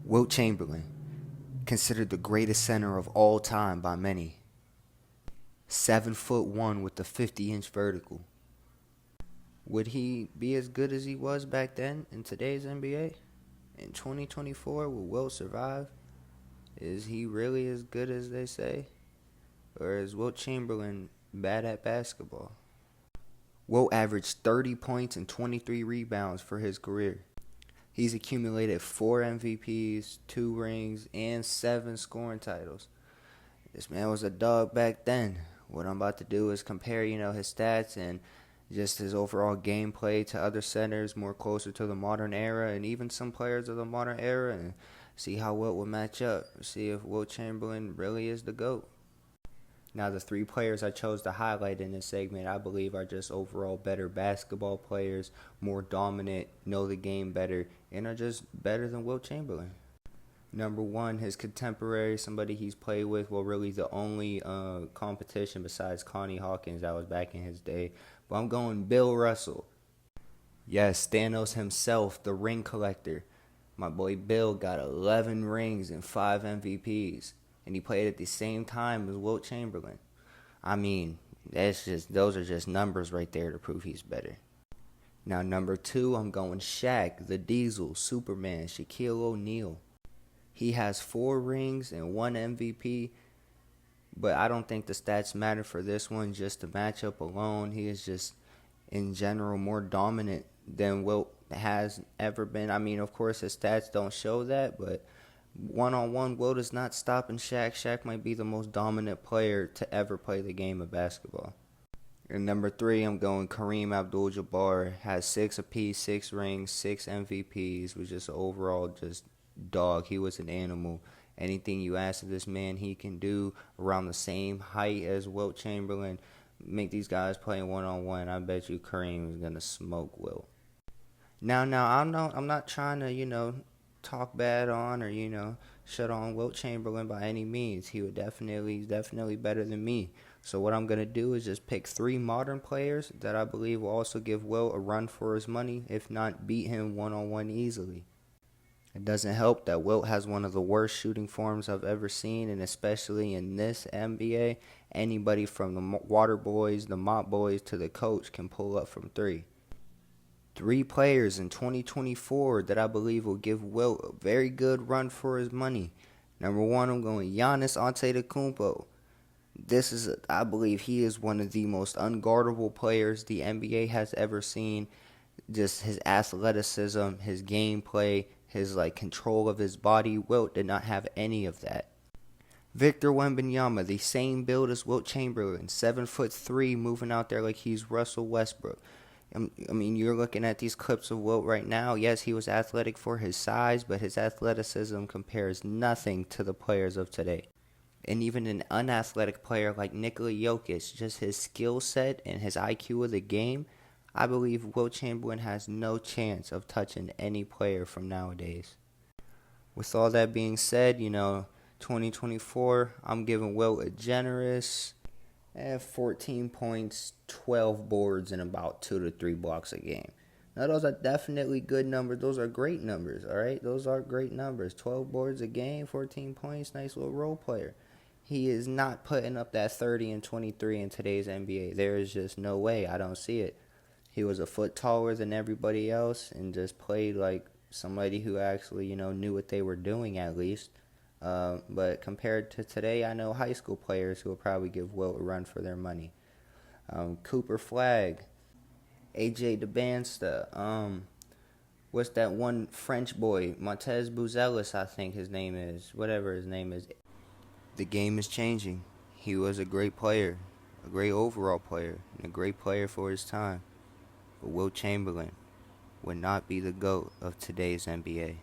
Wilt Chamberlain, considered the greatest center of all time by many. 7'1" with the 50-inch vertical. Would he be as good as he was back then in today's NBA? In 2024, will Wilt survive? Is he really as good as they say? Or is Wilt Chamberlain bad at basketball? Wilt averaged 30 points and 23 rebounds for his career. He's accumulated 4 MVPs, 2 rings, and 7 scoring titles. This man was a dog back then. What I'm about to do is compare, his stats and just his overall gameplay to other centers more closer to the modern era and even some players of the modern era and see how Wilt will match up. See if Wilt Chamberlain really is the GOAT. Now, the 3 players I chose to highlight in this segment, I believe, are just overall better basketball players, more dominant, know the game better, and are just better than Wilt Chamberlain. Number 1, his contemporary, somebody he's played with, well, really the only competition besides Connie Hawkins that was back in his day. But I'm going Bill Russell. Yes, Thanos himself, the ring collector. My boy Bill got 11 rings and 5 MVPs. And he played at the same time as Wilt Chamberlain. I mean, those are just numbers right there to prove he's better. Now, number 2, I'm going Shaq, the Diesel, Superman, Shaquille O'Neal. He has 4 rings and 1 MVP, but I don't think the stats matter for this one. Just the matchup alone, he is just, in general, more dominant than Wilt has ever been. I mean, of course, his stats don't show that, but one-on-one, Wilt is not stopping Shaq. Shaq might be the most dominant player to ever play the game of basketball. And number 3, I'm going Kareem Abdul-Jabbar. Has 6 apiece, 6 rings, 6 MVPs. Was just overall just dog. He was an animal. Anything you ask of this man, he can do. Around the same height as Wilt Chamberlain. Make these guys play one-on-one. I bet you Kareem is gonna smoke Wilt. Now, I'm not trying to, talk bad on or shut on Wilt Chamberlain by any means. He's definitely better than me. So what I'm gonna do is just pick 3 modern players that I believe will also give Wilt a run for his money, if not beat him one-on-one easily. It doesn't help that Wilt has one of the worst shooting forms I've ever seen, and especially in this NBA, anybody from the water boys, the mop boys, to the coach can pull up from 3. 3 players in 2024 that I believe will give Wilt a very good run for his money. Number 1, I'm going Giannis Antetokounmpo. I believe he is one of the most unguardable players the NBA has ever seen. Just his athleticism, his gameplay, his control of his body. Wilt did not have any of that. Victor Wembanyama, the same build as Wilt Chamberlain, 7'3", moving out there like he's Russell Westbrook. I mean, you're looking at these clips of Wilt right now. Yes, he was athletic for his size, but his athleticism compares nothing to the players of today. And even an unathletic player like Nikola Jokic, just his skill set and his IQ of the game, I believe Wilt Chamberlain has no chance of touching any player from nowadays. With all that being said, 2024, I'm giving Wilt a generous 14 points, 12 boards, and about 2 to 3 blocks a game. Now, those are definitely good numbers. Those are great numbers, all right? Those are great numbers. 12 boards a game, 14 points, nice little role player. He is not putting up that 30 and 23 in today's NBA. There is just no way. I don't see it. He was a foot taller than everybody else and just played like somebody who actually, knew what they were doing at least. But compared to today, I know high school players who will probably give Wilt a run for their money. Cooper Flagg, AJ DeBansta, what's that one French boy, Montez Buzelis, I think his name is, whatever his name is. The game is changing. He was a great player, a great overall player, and a great player for his time. But Wilt Chamberlain would not be the GOAT of today's NBA.